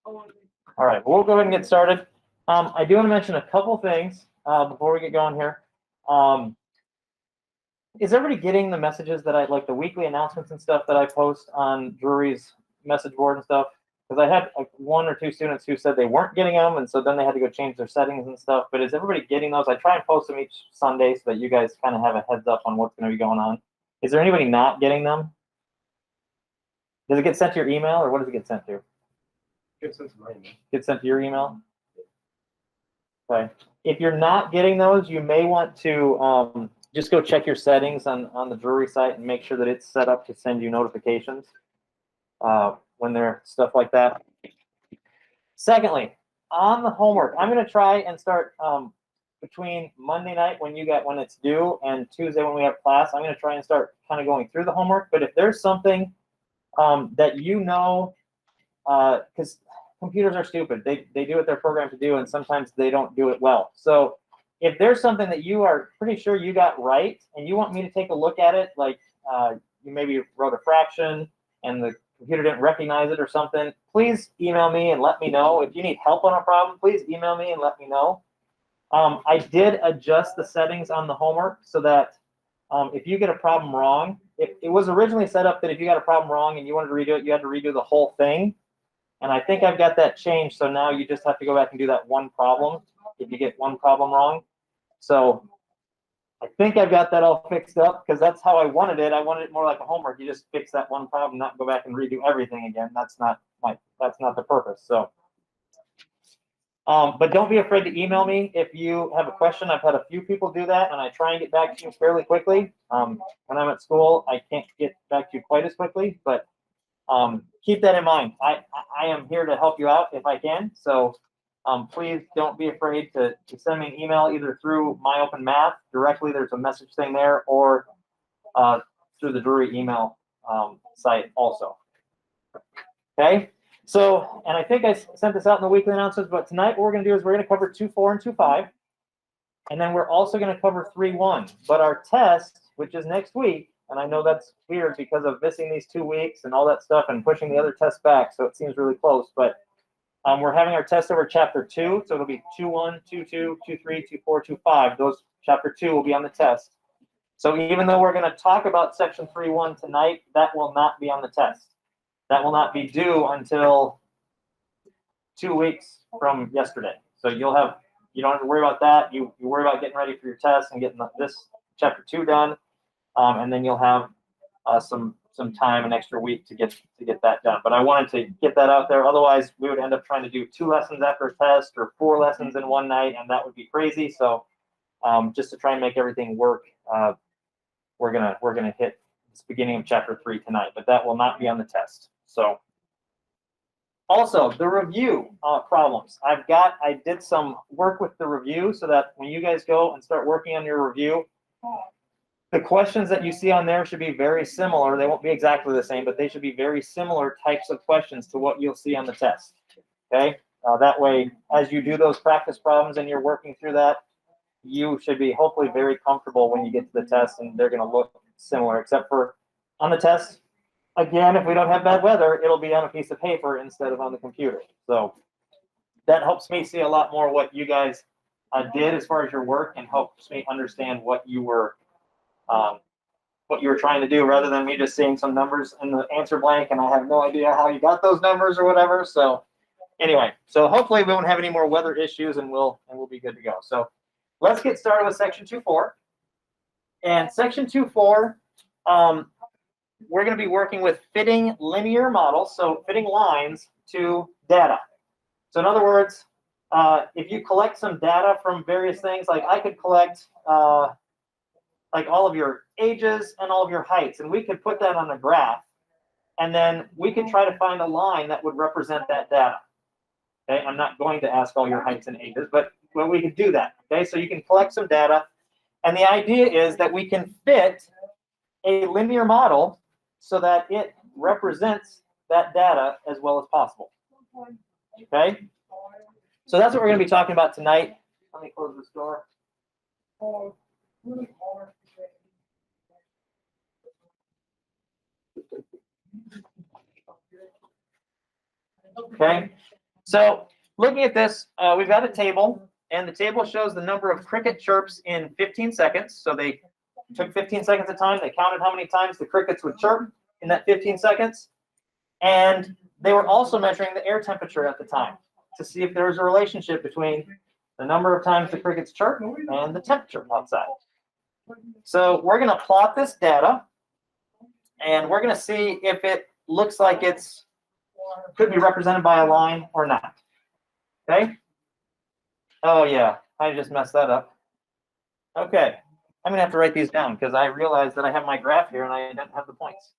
All right, we'll go ahead and get started. I do want to mention a couple things before we get going here. Is everybody getting the messages that I like, the weekly announcements and stuff that I post on Drury's message board and stuff? Because I had like 1 or 2 students who said they weren't getting them, and so then they had to go change their settings and stuff. But is everybody getting those? I try and post them each Sunday so that you guys kind of have a heads up on what's going to be going on. Is there anybody not getting them? Does it get sent to your email, or what does it get sent to? Get sent to my email. Get sent to your email? Okay. If you're not getting those, you may want to just go check your settings on the Drury site and make sure that it's set up to send you notifications when there's stuff like that. Secondly, on the homework, I'm going to try and start between Monday night when it's due and Tuesday when we have class. I'm going to try and start kind of going through the homework. But if there's something that you know, because computers are stupid. They do what they're programmed to do, and sometimes they don't do it well. So if there's something that you are pretty sure you got right and you want me to take a look at it, like you maybe wrote a fraction and the computer didn't recognize it or something, please email me and let me know. If you need help on a problem, please email me and let me know. I did adjust the settings on the homework so that if you get a problem wrong, it was originally set up that if you got a problem wrong and you wanted to redo it, you had to redo the whole thing. And I think I've got that changed, so now you just have to go back and do that one problem if you get one problem wrong. So I think I've got that all fixed up because that's how I wanted it. I wanted it more like a homework. You just fix that one problem, not go back and redo everything again. That's not the purpose. So, but don't be afraid to email me if you have a question. I've had a few people do that, and I try and get back to you fairly quickly. When I'm at school, I can't get back to you quite as quickly, but keep that in mind. I am here to help you out if I can. So please don't be afraid to send me an email either through My Open Math directly. There's a message thing there, or through the Drury email site also. Okay. So, and I think I sent this out in the weekly announcements, but tonight what we're going to do is we're going to cover 2.4 and 2.5. And then we're also going to cover 3.1. But our test, which is next week, and I know that's weird because of missing these 2 weeks and all that stuff and pushing the other tests back, so it seems really close. But we're having our test over Chapter 2, so it'll be 2.1, 2.2, 2.3, 2.4, 2.5. Those Chapter 2 will be on the test. So even though we're going to talk about Section 3.1 tonight, that will not be on the test. That will not be due until 2 weeks from yesterday. So you don't have to worry about that. You worry about getting ready for your test and getting this Chapter 2 done. And then you'll have some time, an extra week to get that done. But I wanted to get that out there. Otherwise, we would end up trying to do 2 lessons after a test or 4 lessons in one night, and that would be crazy. So just to try and make everything work, we're gonna hit this beginning of Chapter 3 tonight, but that will not be on the test. So also the review problems. I did some work with the review so that when you guys go and start working on your review, the questions that you see on there should be very similar. They won't be exactly the same, but they should be very similar types of questions to what you'll see on the test. Okay? That way, as you do those practice problems and you're working through that, you should be hopefully very comfortable when you get to the test, and they're going to look similar, except for on the test, again, if we don't have bad weather, it'll be on a piece of paper instead of on the computer. So that helps me see a lot more what you guys did as far as your work, and helps me understand what you were trying to do, rather than me just seeing some numbers in the answer blank and I have no idea how you got those numbers or whatever. So anyway, so hopefully we won't have any more weather issues, and we'll be good to go. So let's get started with Section 2.4. And Section 2.4, we're going to be working with fitting linear models, so fitting lines to data. So in other words, if you collect some data from various things, like I could collect like all of your ages and all of your heights, and we could put that on a graph, and then we could try to find a line that would represent that data. Okay, I'm not going to ask all your heights and ages, but we could do that. Okay, so you can collect some data, and the idea is that we can fit a linear model so that it represents that data as well as possible. Okay, so that's what we're going to be talking about tonight. Let me close this door. Okay, So looking at this, we've got a table, and the table shows the number of cricket chirps in 15 seconds. So they took 15 seconds of time. They counted how many times the crickets would chirp in that 15 seconds. And they were also measuring the air temperature at the time to see if there was a relationship between the number of times the crickets chirp and the temperature outside. So we're going to plot this data, and we're going to see if it looks like it's could be represented by a line or not. Okay? Oh, yeah, I just messed that up. Okay, I'm going to have to write these down because I realized that I have my graph here and I don't have the points.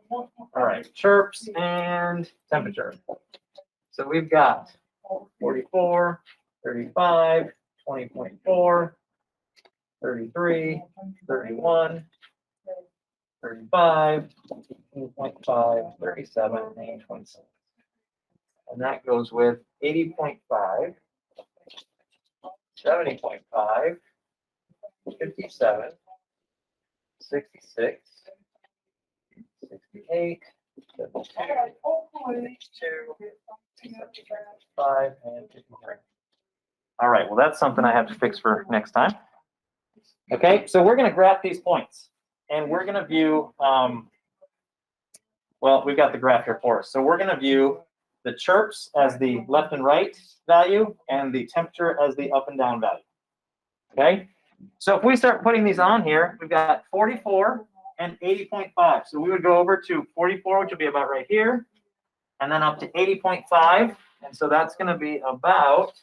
All right, chirps and temperature. So we've got 44, 35, 20.4, 33, 31, 35, 18.5, 37, and 26. And that goes with 80.5, 70.5, 57, 66, 68, 72, 75, and 53. All right, well, that's something I have to fix for next time. Okay, so we're going to graph these points, and we're going to view, well, we've got the graph here for us. So we're going to view the chirps as the left and right value, and the temperature as the up and down value. Okay, so if we start putting these on here, we've got 44 and 80.5. So we would go over to 44, which would be about right here, and then up to 80.5. And so that's going to be about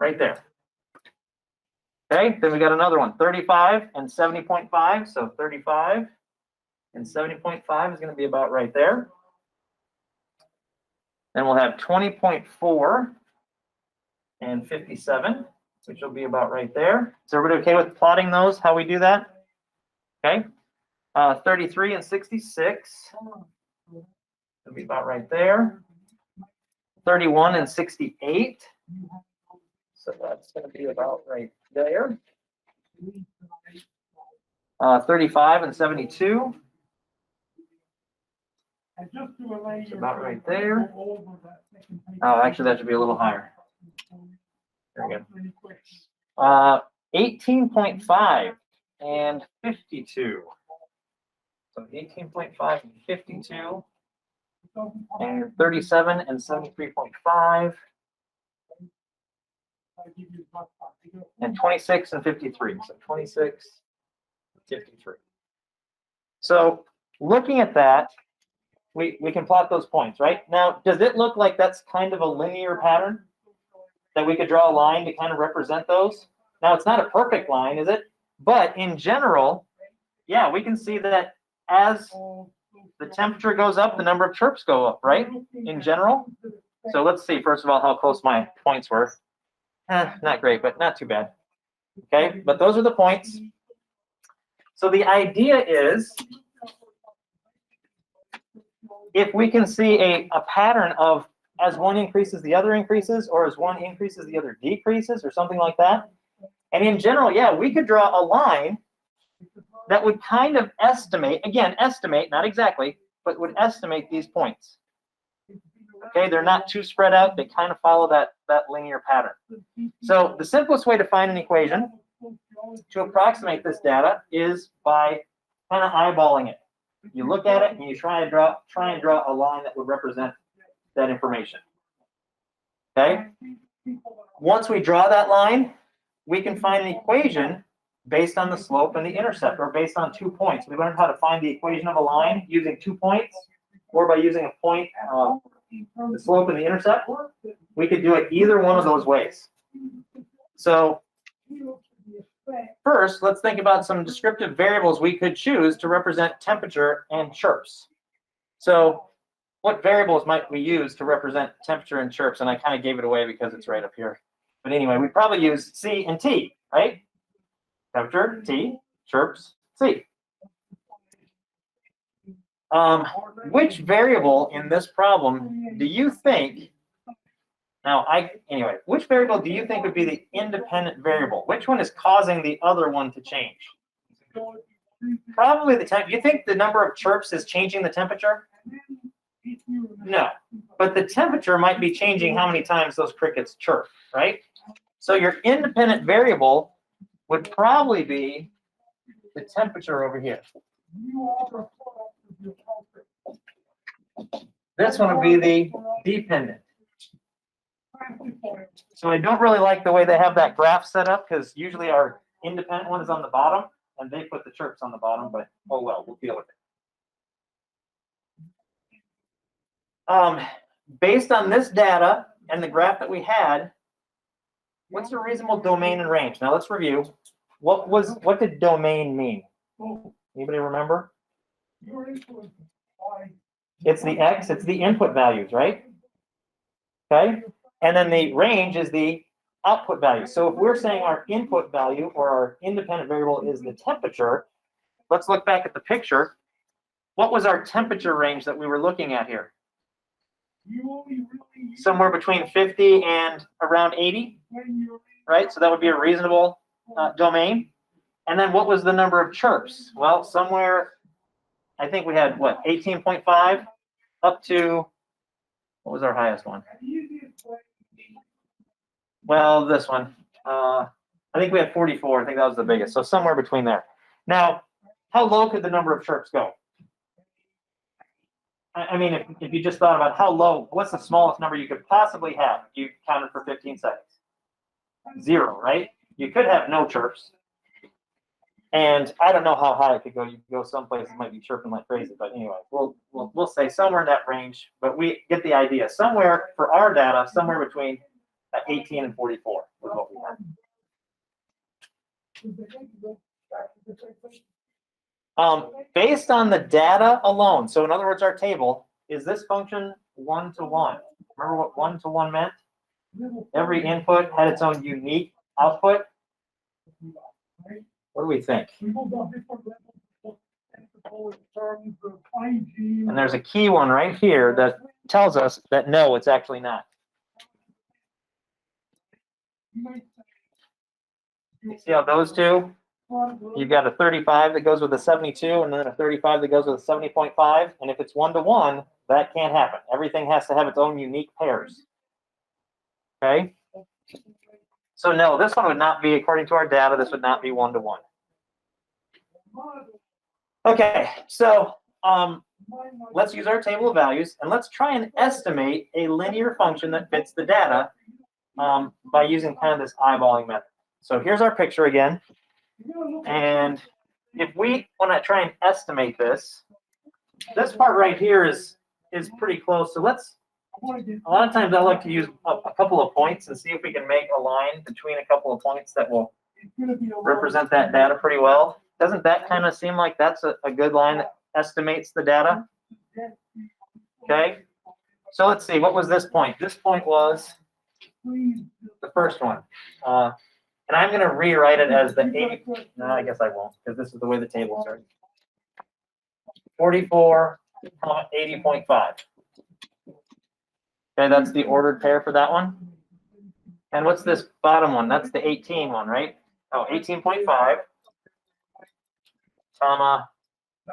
right there. Okay, then we got another one, 35 and 70.5. So 35 and 70.5 is going to be about right there. Then we'll have 20.4 and 57, which will be about right there. Is everybody okay with plotting those, how we do that? Okay, 33 and 66 will be about right there. 31 and 68, so that's going to be about right there. 35 and 72, it's about right there. Oh, actually, that should be a little higher. There we go. 18.5 and 52. So 18.5 and 52, and 37 and 73.5, and 26 and 53. So 26, 53. So looking at that, we can plot those points, right? Now, does it look like that's kind of a linear pattern that we could draw a line to kind of represent those? Now, it's not a perfect line, is it? But in general, yeah, we can see that as the temperature goes up, the number of chirps go up, right? In general. So let's see, first of all, how close my points were. Not great, but not too bad. Okay, but those are the points. So the idea is, if we can see a pattern of as one increases, the other increases, or as one increases, the other decreases, or something like that. And in general, yeah, we could draw a line that would kind of estimate, again, estimate, not exactly, but would estimate these points. Okay, they're not too spread out. They kind of follow that linear pattern. So the simplest way to find an equation to approximate this data is by kind of eyeballing it. You look at it and you try and draw a line that would represent that information. Okay. Once we draw that line, we can find an equation based on the slope and the intercept, or based on 2 points. We learned how to find the equation of a line using 2 points, or by using a point, the slope and the intercept. We could do it either one of those ways. So first, let's think about some descriptive variables we could choose to represent temperature and chirps. So what variables might we use to represent temperature and chirps? And I kind of gave it away because it's right up here. But anyway, we probably use C and T, right? Temperature, T, chirps, C. Which variable in this problem do you think, which variable do you think would be the independent variable? Which one is causing the other one to change? Probably the temp. You think the number of chirps is changing the temperature? No, but the temperature might be changing how many times those crickets chirp, right? So your independent variable would probably be the temperature over here. This one would be the dependent. So I don't really like the way they have that graph set up, because usually our independent one is on the bottom and they put the chirps on the bottom, but oh well, we'll deal with it. Based on this data and the graph that we had, what's a reasonable domain and range? Now let's review. What did domain mean? Anybody remember? It's the x, it's the input values, right? Okay, and then the range is the output value. So if we're saying our input value or our independent variable is the temperature, let's look back at the picture. What was our temperature range that we were looking at here? Somewhere between 50 and around 80, right? So that would be a reasonable domain. And then what was the number of chirps? Well, somewhere, I think we had, what, 18.5 up to, what was our highest one? Well, this one. I think we had 44. I think that was the biggest. So somewhere between there. Now, how low could the number of chirps go? I mean, if you just thought about how low, what's the smallest number you could possibly have? You counted for 15 seconds. 0, right? You could have no chirps. And I don't know how high it could go. You could go someplace that might be chirping like crazy. But anyway, we'll say somewhere in that range. But we get the idea. Somewhere, for our data, somewhere between 18 and 44 was what we had. Based on the data alone, so in other words, our table, is this function one-to-one? Remember what one-to-one meant? Every input had its own unique output. What do we think? And there's a key one right here that tells us that no, it's actually not. You see how those two? You've got a 35 that goes with a 72, and then a 35 that goes with a 70.5. And if it's one-to-one, that can't happen. Everything has to have its own unique pairs. Okay? So no, this one would not be, according to our data, this would not be one-to-one. Okay, so let's use our table of values, and let's try and estimate a linear function that fits the data by using kind of this eyeballing method. So here's our picture again. And if we want to try and estimate this part right here is pretty close. So let's, a lot of times I like to use a couple of points and see if we can make a line between a couple of points that will represent that data pretty well. Doesn't that kind of seem like that's a good line that estimates the data? Okay, so let's see, what was this point? This point was the first one. And I'm going to rewrite it as the 80. No, I guess I won't, because this is the way the table starts. 44, 80.5. Okay, that's the ordered pair for that one. And what's this bottom one? That's the 18 one, right? Oh, 18.5, comma,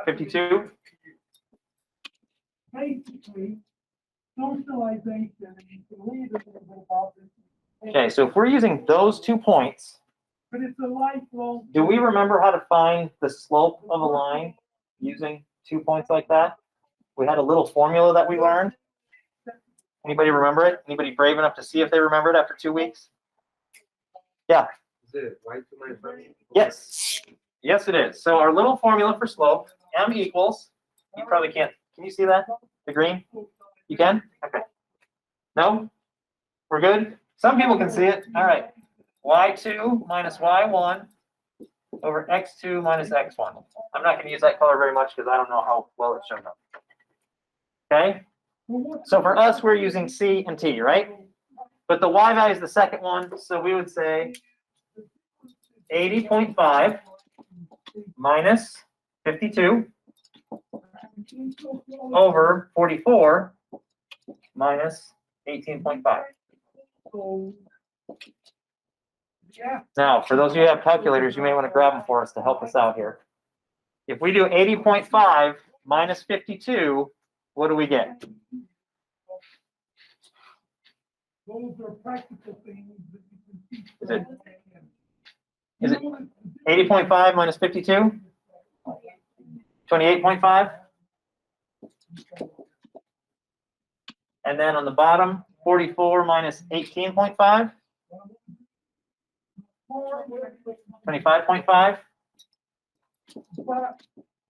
52. Basically, socialization. Okay, so if we're using those 2 points, but it's a lifelong. do we remember how to find the slope of a line using 2 points like that? We had a little formula that we learned. Anybody remember it? Anybody brave enough to see if they remember it after 2 weeks? Yeah. Is it y to my friend? Yes. Yes, it is. So our little formula for slope, m equals, you probably can't, can you see that? The green? You can? Okay. No? We're good? Some people can see it. All right. y2 minus y1 over x2 minus x1. I'm not going to use that color very much because I don't know how well it's shown up. Okay? So for us, we're using c and t, right? But the y value is the second one, so we would say 80.5 minus 52 over 44 minus 18.5. Now, for those of you who have calculators, you may want to grab them for us to help us out here. If we do 80.5 minus 52, what do we get? Those are practical things that you can teach. Is it- Is it 80.5 minus 52? 28.5? And then on the bottom, 44 minus 18.5? 25.5?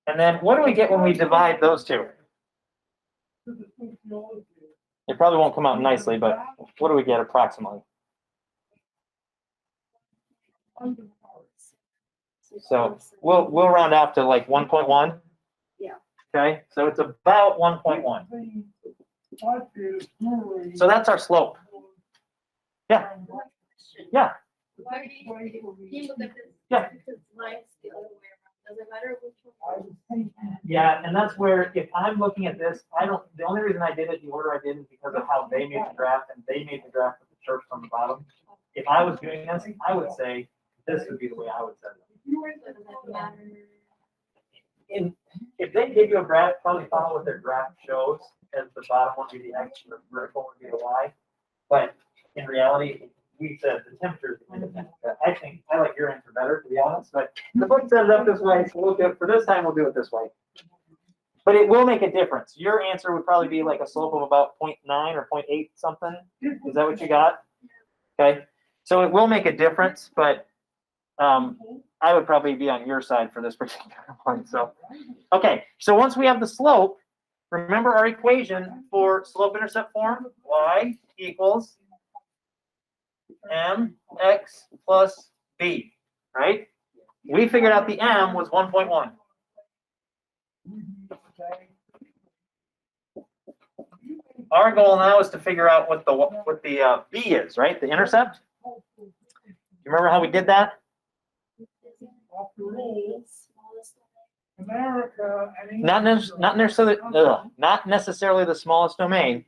And then what do we get when we divide those two? It probably won't come out nicely, but what do we get approximately? So we'll round off to like 1.1. Yeah. Okay, so it's about 1.1. So that's our slope. Yeah. Yeah. Why do you look at this? Yeah. Because mine's the other way around. Does it matter which one? Yeah, and that's where if I'm looking at this, the only reason I did it the order I did is because of how they made the graph, and they made the graph with the chirps on the bottom. If I was doing this, I would say this would be the way I would set it. So does that matter? If they give you a graph, probably follow what their graph shows, as the bottom would be the X, the vertical would be the Y. But in reality, we said the temperature is independent. I think I like your answer better, to be honest, but the book set it up this way, so we'll do it for this time, we'll do it this way. But it will make a difference. Your answer would probably be like a slope of about 0.9 or 0.8 something. Is that what you got? Okay, so it will make a difference, but I would probably be on your side for this particular one. So, okay, so once we have the slope, remember our equation for slope-intercept form, y equals mx plus b, right? We figured out the m was 1.1. Our goal now is to figure out what the b is, right? The intercept. You remember how we did that? America. Not necessarily the smallest domain,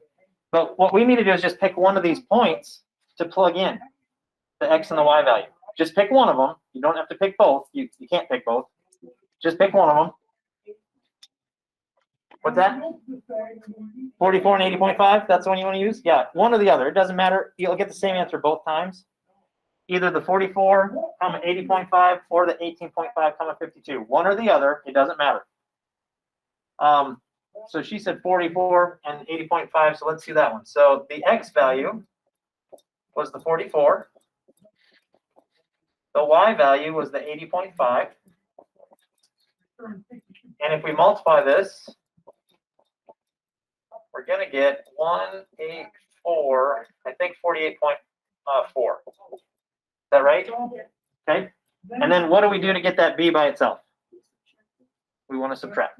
but what we need to do is just pick one of these points to plug in the x and the y value. Just pick one of them. You don't have to pick both. You can't pick both. Just pick one of them. What's that? 44 and 80.5? That's the one you want to use? Yeah, one or the other. It doesn't matter. You'll get the same answer both times. Either the 44, 80.5, or the 18.5, 52. One or the other. It doesn't matter. So she said 44 and 80.5. So let's see that one. So the x value was the 44. The y value was the 80.5. And if we multiply this, we're going to get 184, I think 48.4. Is that right? Okay. And then what do we do to get that b by itself? We want to subtract.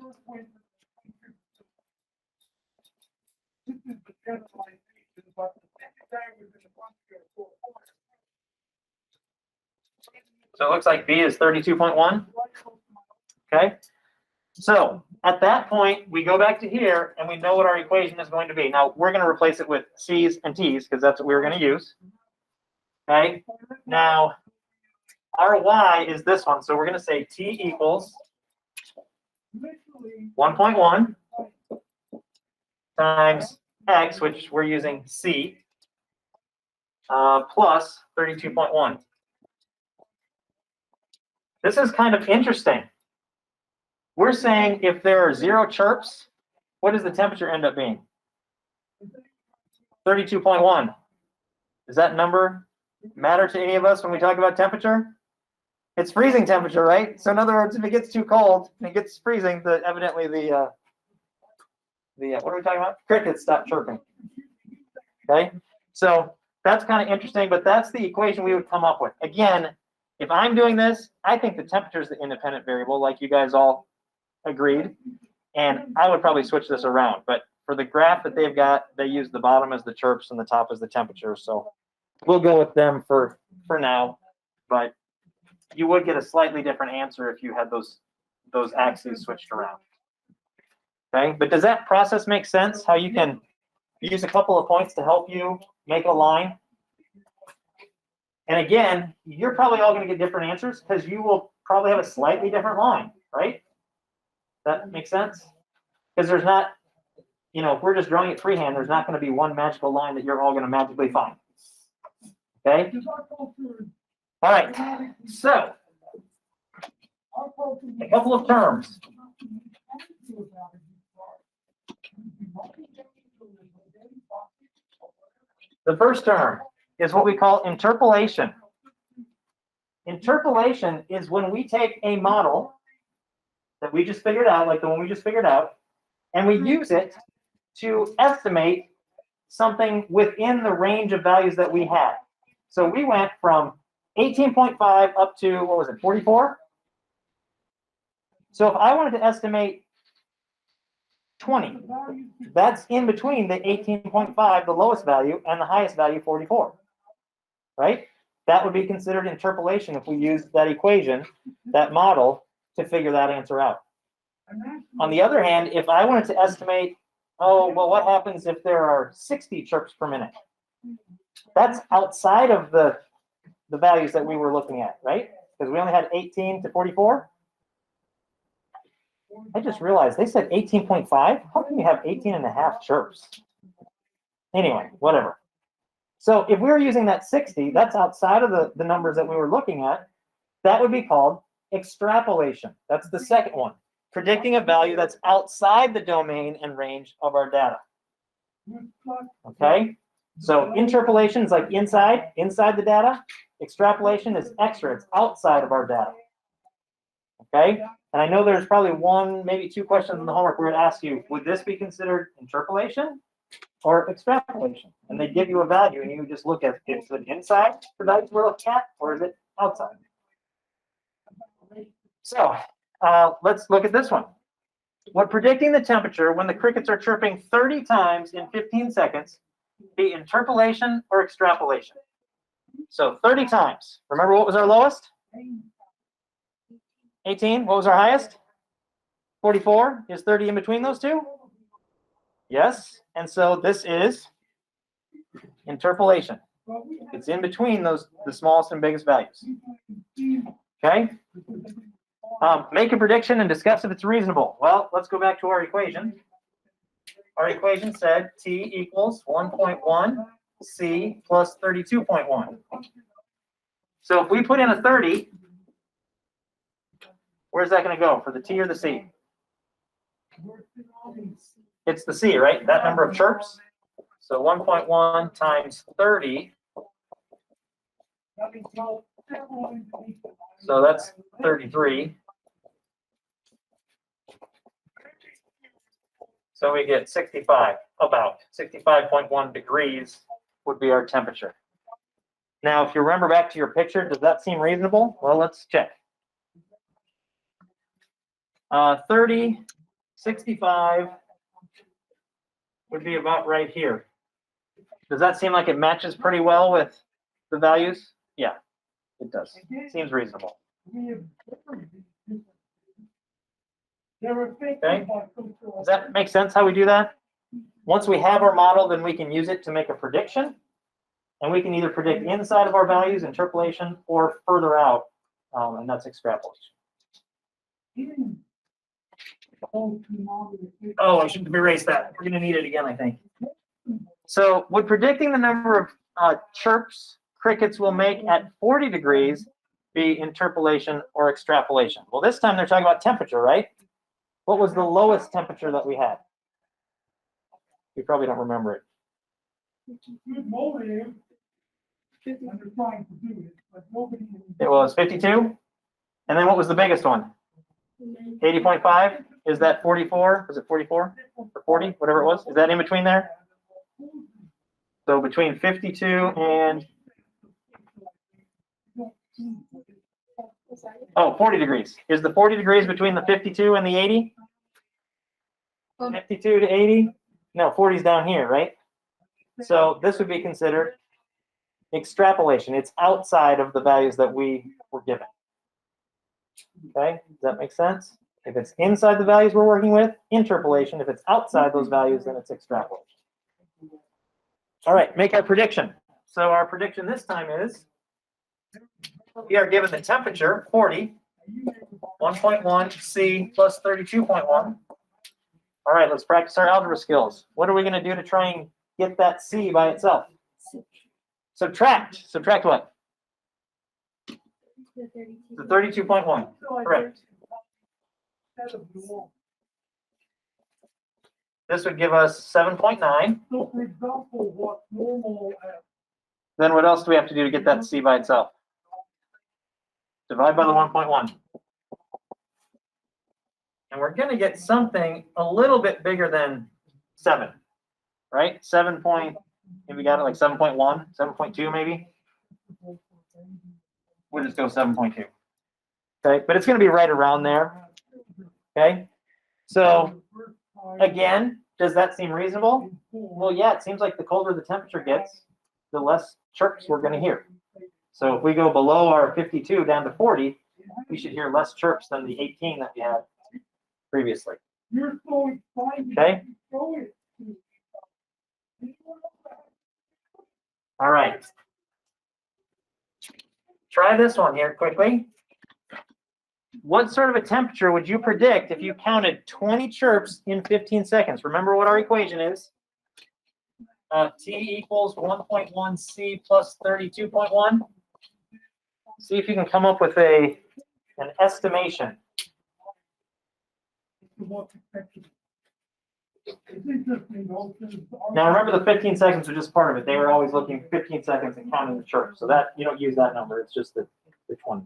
So it looks like b is 32.1. Okay. So at that point, we go back to here and we know what our equation is going to be. Now we're going to replace it with c's and t's because that's what we were going to use. Okay. Now our y is this one. So we're going to say t equals 1.1 times x, which we're using c, plus 32.1. This is kind of interesting. We're saying if there are 0 chirps, what does the temperature end up being? 32.1. Does that number matter to any of us when we talk about temperature? It's freezing temperature, right? So in other words, if it gets too cold and it gets freezing, evidently the what are we talking about? Crickets stop chirping. Okay, so that's kind of interesting, but that's the equation we would come up with. Again, if I'm doing this, I think the temperature is the independent variable, like you guys all agreed, and I would probably switch this around. But for the graph that they've got, they use the bottom as the chirps and the top as the temperature. So we'll go with them for now, but you would get a slightly different answer if you had those axes switched around. Okay, but does that process make sense? How you can use a couple of points to help you make a line? And again, you're probably all going to get different answers because you will probably have a slightly different line, right? That make sense? Because there's not, you know, if we're just drawing it freehand, there's not going to be one magical line that you're all going to magically find. Okay? Because our culture is All right. So, our culture is- a couple of terms. The first term is what we call interpolation. Interpolation is when we take a model that we just figured out, like the one we just figured out, and we use it to estimate something within the range of values that we had. So we went from 18.5 up to, what was it, 44? So if I wanted to estimate 20, that's in between the 18.5, the lowest value, and the highest value, 44, right? That would be considered interpolation if we used that equation, that model, to figure that answer out. On the other hand, if I wanted to estimate, oh, well, what happens if there are 60 chirps per minute? That's outside of the values that we were looking at, right? Because we only had 18 to 44. I just realized they said 18.5. How can you have 18 and a half chirps? Anyway, whatever. So if we were using that 60, that's outside of the numbers that we were looking at. That would be called extrapolation. That's the second one. Predicting a value that's outside the domain and range of our data. Okay? So interpolation is like inside the data. Extrapolation is extra. It's outside of our data. Okay? And I know there's probably one, maybe two questions in the homework where it asks you, would this be considered interpolation or extrapolation? And they give you a value and you just look at, is it inside the values we're looking at, or is it outside? So let's look at this one. Would predicting the temperature when the crickets are chirping 30 times in 15 seconds be interpolation or extrapolation? So 30 times. Remember what was our lowest? 18. What was our highest? 44. Is 30 in between those two? Yes. And so this is interpolation. It's in between those, the smallest and biggest values. Okay? Make a prediction and discuss if it's reasonable. Well, let's go back to our equation. Our equation said T equals 1.1 C plus 32.1. So if we put in a 30, where's that going to go, for the T or the C? It's the C, right? That number of chirps. So 1.1 times 30. So that's 33. So we get 65, about 65.1 degrees would be our temperature. Now, if you remember back to your picture, does that seem reasonable? Well, let's check. 30, 65 would be about right here. Does that seem like it matches pretty well with the values? Yeah, it does. Seems reasonable. Okay. Does that make sense how we do that? Once we have our model, then we can use it to make a prediction. And we can either predict inside of our values, interpolation, or further out, and that's extrapolation. Oh, I should erase that. We're going to need it again, I think. So would predicting the number of chirps crickets will make at 40 degrees be interpolation or extrapolation? Well, this time they're talking about temperature, right? What was the lowest temperature that we had? You probably don't remember it. It was 52. And then what was the biggest one? 80.5. Is that 44? Was it 44 or 40? Whatever it was. Is that in between there? So between 52 and 40 degrees. Is the 40 degrees between the 52 and the 80? 52 to 80? No, 40 is down here, right? So this would be considered extrapolation. It's outside of the values that we were given. Okay, does that make sense? If it's inside the values we're working with, interpolation. If it's outside those values, then it's extrapolation. All right, make our prediction. So our prediction this time is we are given the temperature, 40, 1.1 C plus 32.1. All right, let's practice our algebra skills. What are we going to do to try and get that C by itself? Subtract. Subtract what? The 32.1. Correct. This would give us 7.9. So for example, what normal Then what else do we have to do to get that C by itself? Divide by the 1.1. And we're going to get something a little bit bigger than 7, right? 7 point, maybe we got it like 7.1, 7.2 maybe. We'll just go 7.2. Okay, but it's going to be right around there. Okay, so again, does that seem reasonable? Well, yeah, it seems like the colder the temperature gets, the less chirps we're going to hear. So if we go below our 52 down to 40, we should hear less chirps than the 18 that we had previously. Okay. All right. Try this one here quickly. What sort of a temperature would you predict if you counted 20 chirps in 15 seconds? Remember what our equation is. T equals 1.1 C plus 32.1. See if you can come up with an estimation. Now remember, the 15 seconds was just part of it. They were always looking 15 seconds and counting the chirps. So that you don't use that number. It's just the 20.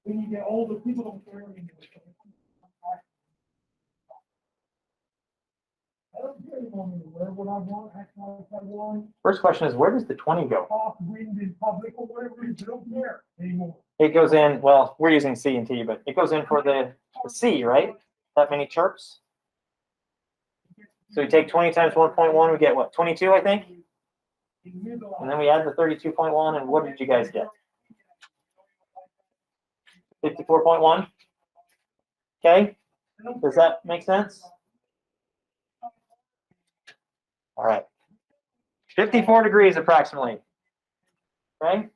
When you get older, people don't care anymore. I don't care anymore. What I want, act like I want. First question is, where does the 20 go? Talk, read in public or whatever it is. They don't care anymore. It goes in, well, we're using C and T, but it goes in for the C, right? That many chirps. So we take 20 times 1.1, we get what, 22, I think? And then we add the 32.1, and what did you guys get? 54.1. Okay, does that make sense? All right, 54 degrees approximately. Okay,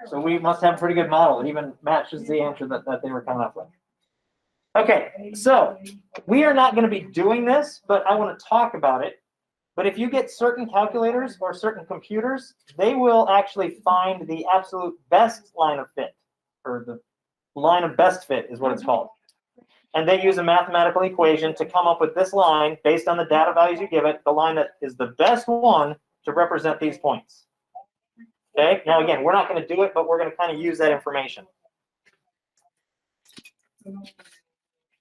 so we must have a pretty good model. It even matches the answer that they were coming up with. Okay, so we are not going to be doing this, but I want to talk about it. But if you get certain calculators or certain computers, they will actually find the absolute best line of fit, or the line of best fit is what it's called. And they use a mathematical equation to come up with this line based on the data values you give it, the line that is the best one to represent these points. Okay, now again, we're not going to do it, but we're going to kind of use that information.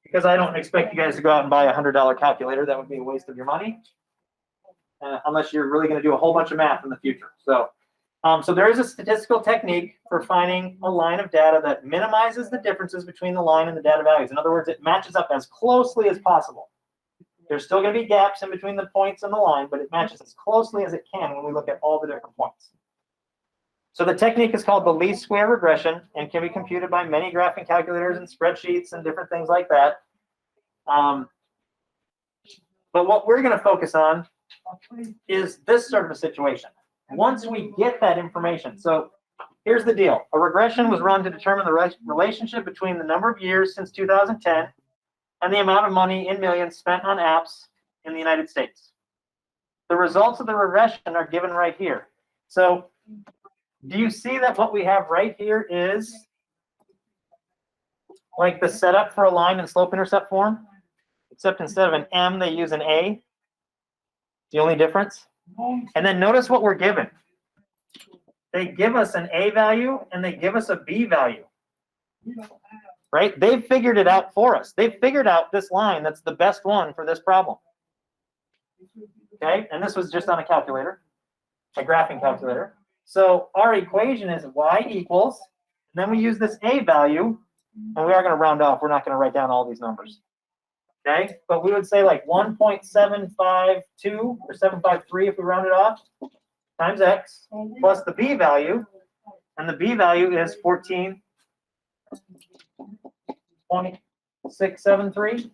Because I don't expect you guys to go out and buy a $100 calculator. That would be a waste of your money. Unless you're really going to do a whole bunch of math in the future. So there is a statistical technique for finding a line of data that minimizes the differences between the line and the data values. In other words, it matches up as closely as possible. There's still going to be gaps in between the points and the line, but it matches as closely as it can when we look at all the different points. So the technique is called the least square regression and can be computed by many graphing calculators and spreadsheets and different things like that. But what we're going to focus on is this sort of a situation. Once we get that information, so here's the deal. A regression was run to determine the relationship between the number of years since 2010 and the amount of money in millions spent on apps in the United States. The results of the regression are given right here. So do you see that what we have right here is like the setup for a line in slope-intercept form? Except instead of an M, they use an A. The only difference? And then notice what we're given. They give us an A value and they give us a B value. Right? They've figured it out for us. They've figured out this line that's the best one for this problem. Okay? And this was just on a calculator, a graphing calculator. So our equation is y equals, and then we use this A value, and we are going to round off. We're not going to write down all these numbers. Okay, but we would say like 1.752 or 753 if we round it off, times x, plus the b value, and the b value is 14.673.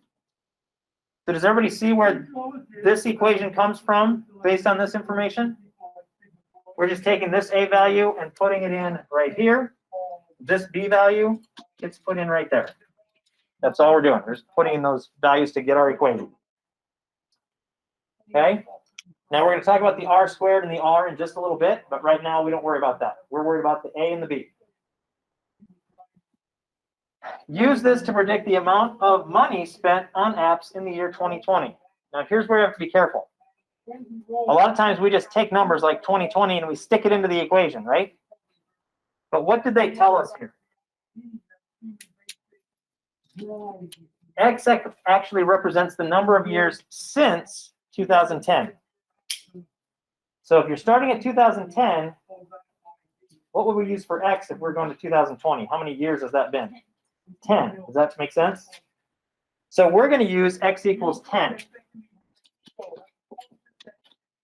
So does everybody see where this equation comes from based on this information? we're just taking this A value and putting it in right here. This B value gets put in right there. That's all we're doing. We're just putting in those values to get our equation. Okay? Now we're going to talk about the R squared and the R in just a little bit, but right now we don't worry about that. We're worried about the A and the B. Use this to predict the amount of money spent on apps in the year 2020. Now here's where you have to be careful. A lot of times we just take numbers like 2020 and we stick it into the equation, right? But what did they tell us here? X actually represents the number of years since 2010. So if you're starting at 2010, what would we use for X if we're going to 2020? How many years has that been? 10. Does that make sense? So we're going to use X equals 10.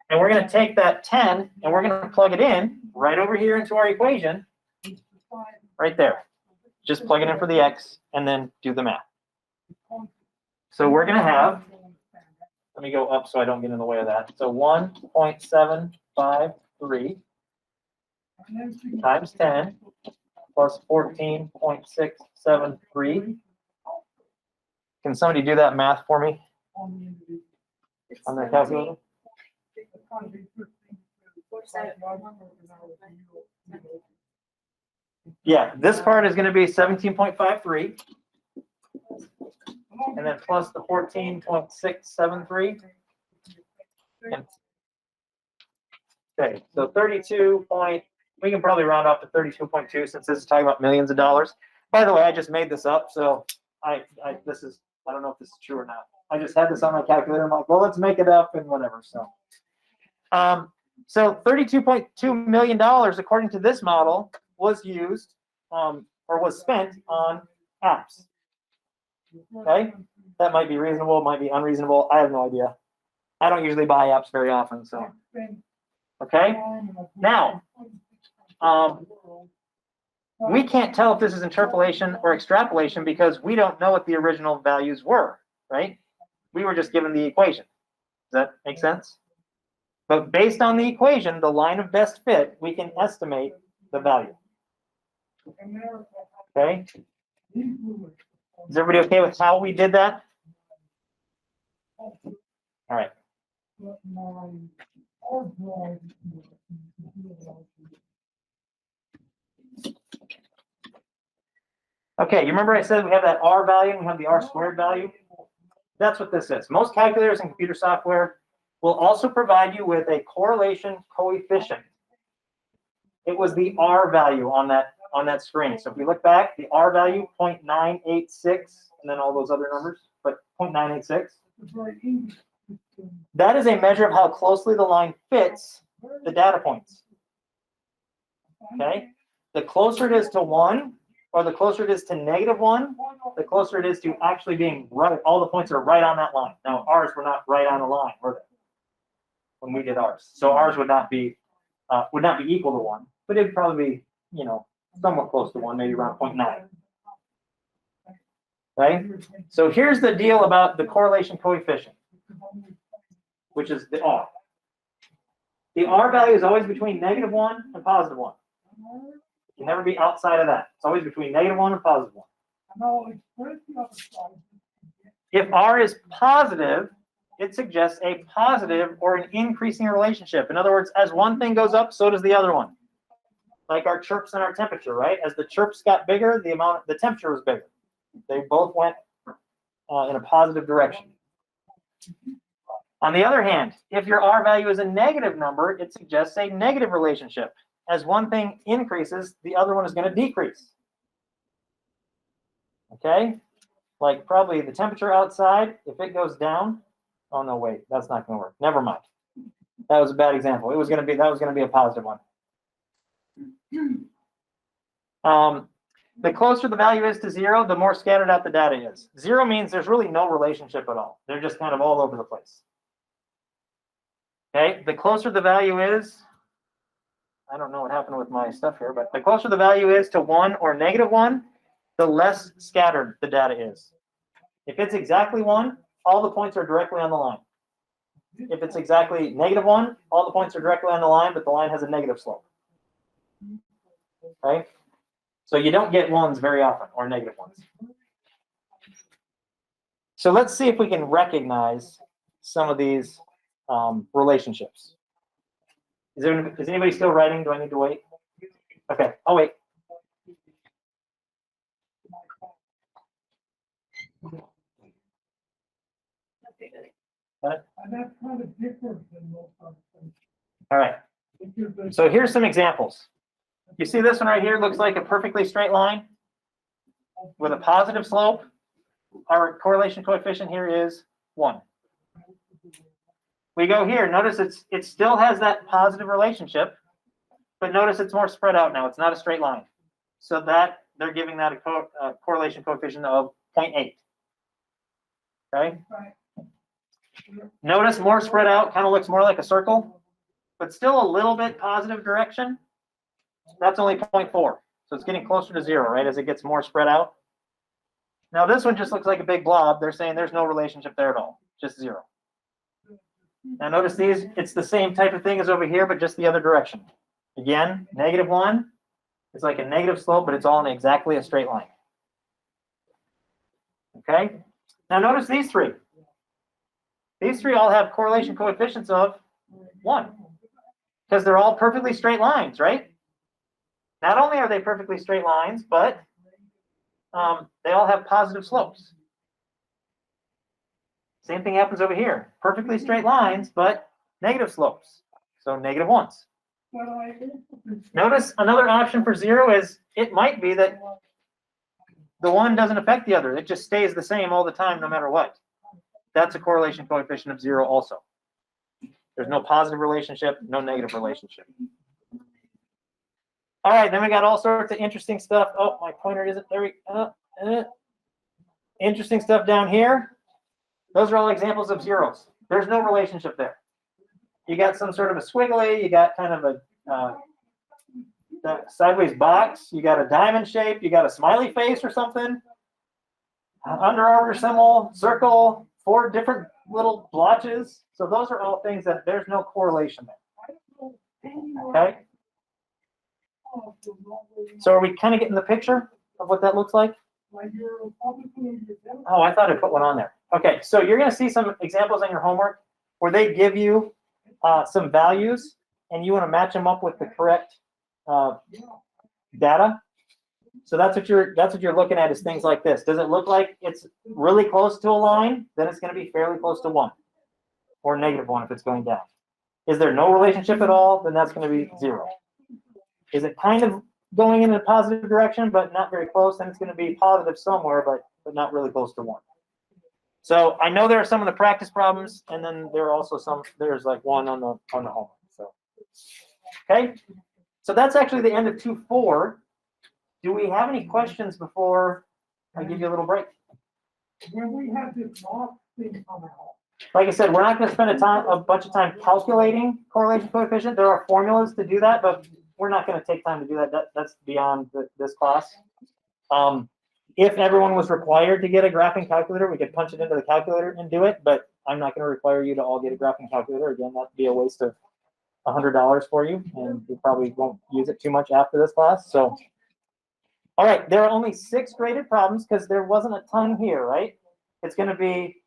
And we're going to take that 10 and we're going to plug it in right over here into our equation, right there. Just plug it in for the X and then do the math. So we're going to have, let me go up so I don't get in the way of that. So 1.753 times 10 plus 14.673. Can somebody do that math for me on their calculator? Yeah, this part is going to be 17.53. And then plus the 14.673. Okay, so 32 point, we can probably round off to 32.2 since this is talking about millions of dollars. By the way, I just made this up, so I don't know if this is true or not. I just had this on my calculator. I'm like, well, let's make it up and whatever. So $32.2 million, according to this model, was used or was spent on apps. Okay, that might be reasonable, might be unreasonable. I have no idea. I don't usually buy apps very often, so. Okay, now we can't tell if this is interpolation or extrapolation because we don't know what the original values were, right? We were just given the equation. Does that make sense? But based on the equation, the line of best fit, we can estimate the value. Okay? Is everybody okay with how we did that? All right. Okay, you remember I said we have that R value and we have the R squared value? That's what this is. Most calculators and computer software will also provide you with a correlation coefficient. It was the R value on that screen. So if we look back, the R value 0.986, and then all those other numbers, but 0.986. That is a measure of how closely the line fits the data points. Okay? The closer it is to 1, or the closer it is to -1, the closer it is to actually being right. All the points are right on that line. Now, ours were not right on the line, were they? When we did ours. So ours would not be equal to 1, but it'd probably be, somewhat close to 1, maybe around 0.9. Okay? So here's the deal about the correlation coefficient, which is the R. The R value is always between -1 and +1. It can never be outside of that. It's always between -1 and +1. If R is positive, it suggests a positive or an increasing relationship. In other words, as one thing goes up, so does the other one. Like our chirps and our temperature, right? As the chirps got bigger, the temperature was bigger. They both went in a positive direction. On the other hand, if your R value is a negative number, it suggests a negative relationship. As one thing increases, the other one is going to decrease. Okay? Like probably the temperature outside, if it goes down, oh no, wait, that's not going to work. Never mind. That was a bad example. That was going to be a positive one. The closer the value is to 0, the more scattered out the data is. 0 means there's really no relationship at all. They're just kind of all over the place. Okay, the closer the value is, I don't know what happened with my stuff here, but the closer the value is to 1 or -1, the less scattered the data is. If it's exactly 1, all the points are directly on the line. if it's exactly -1, all the points are directly on the line, but the line has a negative slope. Okay? So you don't get ones very often, or negative ones. So let's see if we can recognize some of these relationships. Is anybody still writing? Do I need to wait? Okay, I'll wait. Okay, good. Got it? And that's kind of different than most other things. All right. Because So here's some examples. You see this one right here looks like a perfectly straight line with a positive slope. Our correlation coefficient here is 1. We go here. Notice it still has that positive relationship, but notice it's more spread out now. It's not a straight line. So that they're giving that a correlation coefficient of 0.8. Okay. Notice more spread out, kind of looks more like a circle, but still a little bit positive direction. That's only 0.4. So it's getting closer to 0, right, as it gets more spread out. Now this one just looks like a big blob. They're saying there's no relationship there at all, just 0. Now notice these, it's the same type of thing as over here, but just the other direction. Again, -1, it's like a negative slope, but it's all in exactly a straight line. Okay? Now notice these three. These three all have correlation coefficients of 1, because they're all perfectly straight lines, right? Not only are they perfectly straight lines, but they all have positive slopes. Same thing happens over here. Perfectly straight lines, but negative slopes. So -1s. Notice another option for 0 is it might be that the one doesn't affect the other. It just stays the same all the time, no matter what. That's a correlation coefficient of 0 also. There's no positive relationship, no negative relationship. All right, then we got all sorts of interesting stuff. Oh, my pointer isn't there. Interesting stuff down here. Those are all examples of zeros. There's no relationship there. You got some sort of a squiggly. You got kind of a sideways box. You got a diamond shape. You got a smiley face or something. Under Armour symbol, circle, 4 different little blotches. So those are all things that there's no correlation there. Okay. So are we kind of getting the picture of what that looks like? Oh, I thought I put one on there. Okay, so you're going to see some examples in your homework where they give you some values and you want to match them up with the correct data. So that's what you're looking at is things like this. Does it look like it's really close to a line? Then it's going to be fairly close to 1 or -1 if it's going down. Is there no relationship at all? Then that's going to be 0. Is it kind of going in a positive direction but not very close? Then it's going to be positive somewhere, but not really close to 1. So I know there are some of the practice problems, and then there are also some. There's like one on the homework. So okay, so that's actually the end of 2.4. Do we have any questions before I give you a little break? When we have this mock thing come out, Like I said, we're not going to spend a bunch of time calculating correlation coefficient. There are formulas to do that, but we're not going to take time to do that. That's beyond this class. If everyone was required to get a graphing calculator, we could punch it into the calculator and do it, but I'm not going to require you to all get a graphing calculator. Again, that'd be a waste of $100 for you, and you probably won't use it too much after this class. So, all right, there are only 6 graded problems because there wasn't a ton here, right? It's going to be,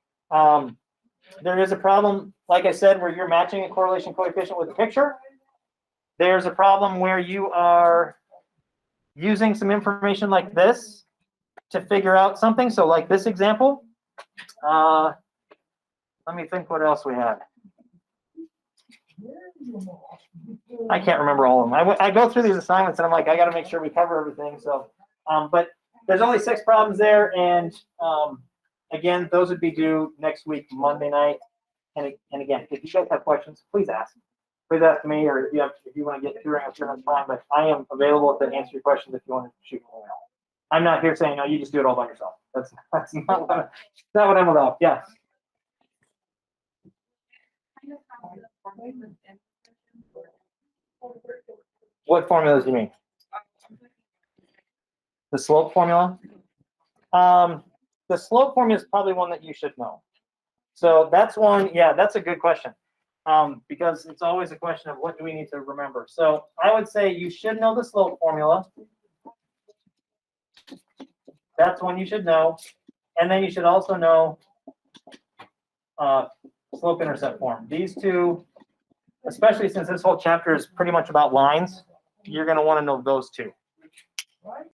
there is a problem, like I said, where you're matching a correlation coefficient with a picture. There's a problem where you are using some information like this to figure out something. So like this example, let me think what else we had. I can't remember all of them. I go through these assignments and I'm like, I got to make sure we cover everything. So, but there's only 6 problems there. And again, those would be due next week, Monday night. And again, if you guys have questions, please ask. Please ask me, or if you want to get through it, that's fine. But I am available to answer your questions if you want to shoot me an email. I'm not here saying, no, you just do it all by yourself. That's not what I'm about. Yeah. What formulas do you mean? The slope formula? The slope formula is probably one that you should know. So that's one, yeah, that's a good question. Because it's always a question of what do we need to remember. So I would say you should know the slope formula. That's one you should know. And then you should also know slope-intercept form. These two, especially since this whole chapter is pretty much about lines, you're going to want to know those two.